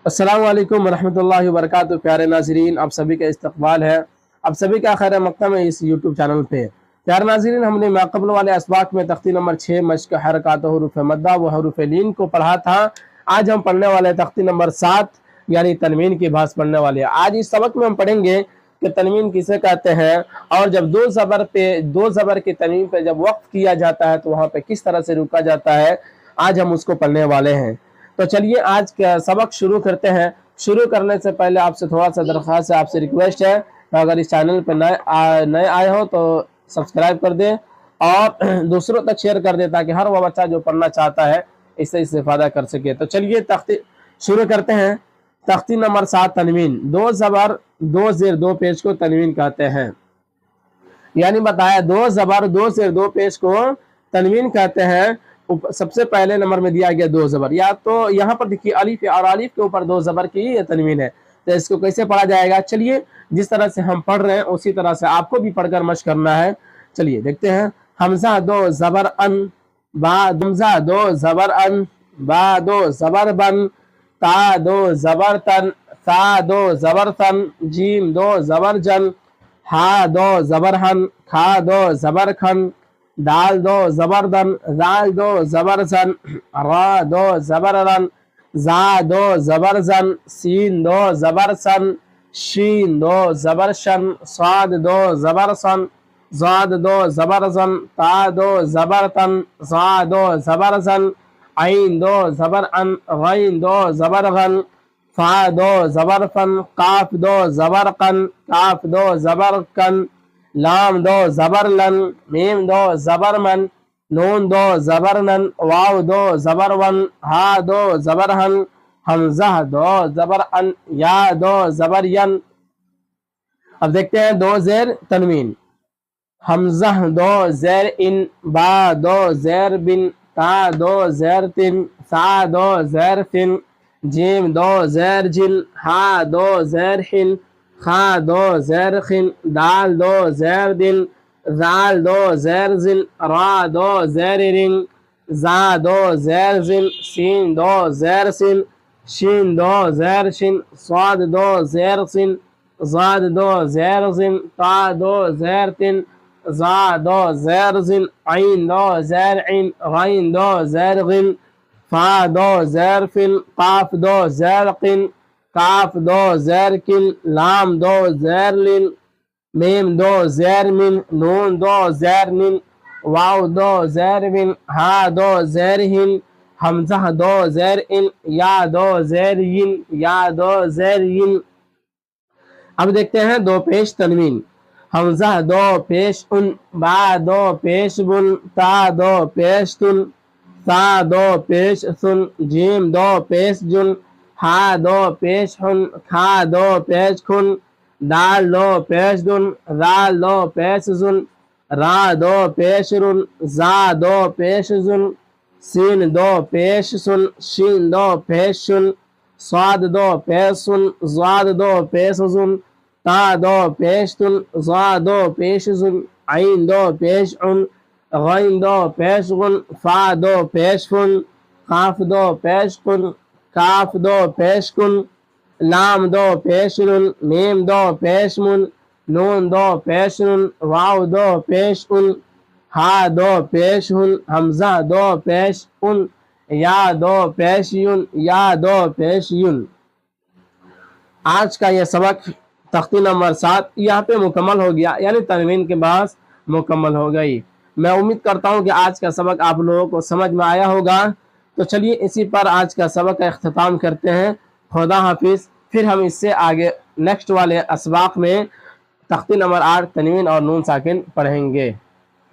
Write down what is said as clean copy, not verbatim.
अस्सलाम वालेकुम वरहमतुल्लाहि वबरकातुहू। प्यारे नाज़रीन, आप सभी का इस्तकबाल है, आप सभी का खैर मक़दम है इस यूट्यूब चैनल पे। प्यारे नाज़रीन, हमने माक़बल वाले अस्बाक में तख्ती नंबर 6 मश्क हरकात हुरूफ़ मद्दा व हुरूफ़ लीन को पढ़ा था। आज हम पढ़ने वाले तख्ती नंबर 7 यानी तनवीन की भाष पढ़ने वाले हैं। आज इस सबक में हम पढ़ेंगे कि तनवीन किसे कहते हैं और जब दो ज़बर के तनवीन पे जब वक्फ किया जाता है तो वहाँ पे किस तरह से रुका जाता है, आज हम उसको पढ़ने वाले हैं। तो चलिए आज का सबक शुरू करते हैं। शुरू करने से पहले आपसे थोड़ा सा दरख्वास्त है, आपसे रिक्वेस्ट है, अगर इस चैनल पर नए आए हो तो सब्सक्राइब कर दें और दूसरों तक शेयर कर दें ताकि हर वो बच्चा जो पढ़ना चाहता है इससे इस्तेफादा कर सके। तो चलिए तख्ती शुरू करते हैं। तख्ती नंबर 7 तनवीन। 2 ज़बर 2 ज़ेर 2 पेश को तनवीन कहते हैं, यानी बताया 2 ज़बर 2 ज़ेर 2 पेश को तनवीन कहते हैं। सबसे पहले नंबर में दिया गया 2 ज़बर, या तो यहाँ पर देखिए अलिफ और अलिफ के ऊपर 2 ज़बर की ये तनवीन है। तो इसको कैसे पढ़ा जाएगा, चलिए जिस तरह से हम पढ़ रहे हैं उसी तरह से आपको भी पढ़कर मश्क करना है। चलिए देखते हैं। हमजा 2 ज़बर अन, बा हमजा 2 ज़बर अन, बा 2 ज़बर बन, ता 2 ज़बर तन, सा 2 ज़बर तन, जीम 2 ज़बर जन, हा 2 ज़बर हन, खा 2 ज़बर खन, दाल 2 ज़बरदन, दाल 2 ज़बरजन, रा 2 ज़बररन, जा 2 ज़बरजन, सीन 2 ज़बरसन, शीन 2 ज़बरशन, साद 2 ज़बरसन, ज़ाद 2 ज़बरजन, ता 2 ज़बरतन, ज़ा 2 ज़बरजन, आइन 2 ज़बरअन, गैन 2 ज़बरगन, फा 2 ज़बरफन, काफ 2 ज़बरकन, काफ 2 ज़बरकन, लाम 2 ज़बरलन, मीम 2 ज़बरमन, नून 2 ज़बरनन, वाव 2 ज़बरवन, हा 2 ज़बरहन, हमज़ा 2 ज़बरअन, या 2 ज़बरयन। अब देखते हैं 2 ज़ेर तनवीन। हमज़ा 2 ज़ेर इन, बा 2 ज़ेर बिन, ता 2 ज़ेर तिन, सा 2 ज़ेर फिन, जीम 2 ज़ेर जिन, हा 2 ज़ेर हिन, खा 2 ज़ेर खिन, दाल 2 ज़ेर दिल, जाल 2 ज़ेर जिल, रा 2 ज़ेर रिन, जा 2 ज़ेर जिल, सीन 2 ज़ेर सिन, शीन 2 ज़ेर शिन, स्वाद 2 ज़ेर सिन, ज़ाद 2 ज़ेर जिन, ता 2 ज़ेर तिन, जा 2 ज़ेर जिन, आइन 2 ज़ेर इन, गैन 2 ज़ेर गिन, फा 2 ज़ेर फिन, काफ 2 ज़ेर किन, काफ 2 ज़ेर किन, लाम 2 ज़ेर लिन, मीम 2 ज़ेर मिन, नून 2 ज़ेर निन, वाव 2 ज़ेर मिन, हा 2 ज़ेर हिन, हमज़ा 2 ज़ेर इन, या 2 ज़ेर यिन, या 2 ज़ेर यिन। अब देखते हैं 2 पेश तनवीन। हमज़ा 2 पेश उन, बा 2 पेश बुन, ता 2 पेश तुन, सा 2 पेश सुन, जीम 2 पेश जुन, हा 2 पेश हुन, खा 2 पेश खुन, दाल 2 पेश दुन, राल 2 पेश जुन, रा 2 पेश रुन, जा 2 पेश जुन, सीन 2 पेश सुन, शीन 2 पेश शुन, स्वाद 2 पेश सुन, ज़ाद 2 पेश जुन, ता 2 पेश तुन, ज़ा 2 पेश जुन, आइन 2 पेश उन, गैन 2 पेश गुन, फा 2 पेश फुन, काफ 2 पेश कुन, काफ 2 पेश कुन, लाम 2 पेश रुन, मीम 2 पेश मुन, नून 2 पेश रुन, वाव 2 पेश उन, हा 2 पेश हुन, हमज़ा 2 पेश उन, या 2 पेश युन, या 2 पेश युन। आज का यह सबक तख्ती नंबर 7 यहाँ पे मुकम्मल हो गया, यानी तनवीन के बाद मुकम्मल हो गई। मैं उम्मीद करता हूँ कि आज का सबक आप लोगों को समझ में आया होगा। तो चलिए इसी पर आज का सबक का इख्तिताम करते हैं। खुदा हाफिज़। फिर हम इससे आगे नेक्स्ट वाले असबाक में तख्ती नंबर 8 तनवीन और नून साकिन पढ़ेंगे।